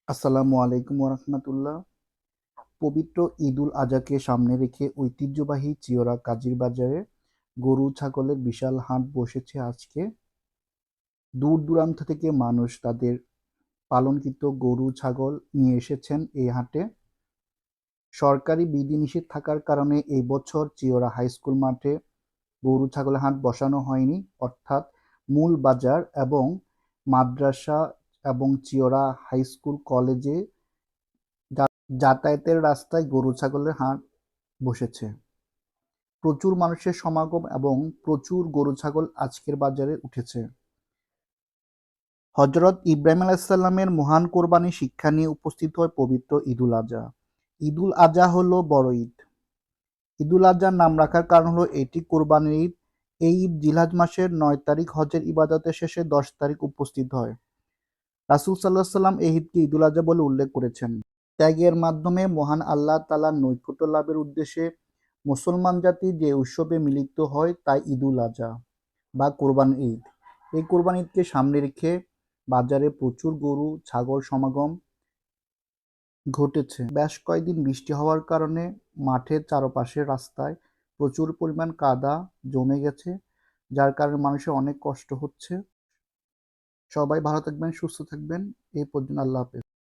আসসালামু আলাইকুম ওরহমতুল্লাহ। পবিত্র ঈদুল আজহাকে সামনে রেখে ঐতিহ্যবাহী চিওড়া কাজীর বাজারে গরু ছাগলের বিশাল হাট বসেছে আজকে। দূর দূরান্ত থেকে মানুষ তাদের পালনকৃত গরু ছাগল নিয়ে এসেছেন এই হাটে। সরকারি বিধিনিষেধ থাকার কারণে এই বছর চিওড়া হাই স্কুল মাঠে গরু ছাগলের হাট বসানো হয়নি, অর্থাৎ মূল বাজার এবং মাদ্রাসা এবং চিওড়া হাই স্কুল কলেজে যাতায়াতের রাস্তায় গরু ছাগলের হাট বসেছে। প্রচুর মানুষের সমাগম এবং প্রচুর গরু ছাগল আজকের বাজারে উঠেছে। হযরত ইব্রাহিম আলাইহিসসালামের মহান কোরবানি শিক্ষা নিয়ে উপস্থিত হয় পবিত্র ঈদুল আজহা। ঈদুল আজহা হলো বড় ঈদ। ঈদুল আজহার নাম রাখার কারণ হলো এটি কোরবানির ঈদ। এই ঈদ জিলহজ মাসের ৯ তারিখ হজের ইবাদতের শেষে ১০ তারিখ উপস্থিত হয়। রাসূল সাল্লাল্লাহু আলাইহি ওয়াসাল্লাম এই ঈদকে ঈদুল আজহা বলে উল্লেখ করেছেন। ত্যাগের মাধ্যমে মহান আল্লাহ তাআলার নৈকট্য লাভের উদ্দেশ্যে মুসলমান জাতি যে উৎসবে মিলিত হয় তাই ঈদুল আজহা বা কোরবানির ঈদ। এই কোরবানির ঈদকে সামনে রেখে বাজারে প্রচুর গরু ছাগল সমাগম ঘটেছে। বেশ কয়েকদিন বৃষ্টি হওয়ার কারণে মাঠের চারপাশের রাস্তায় প্রচুর পরিমাণ কাদা জমে গেছে, যার কারণে মানুষের অনেক কষ্ট হচ্ছে। সবাই ভালো থাকবেন, সুস্থ থাকবেন। এই পর্যন্ত, আল্লাহ হাফেজ।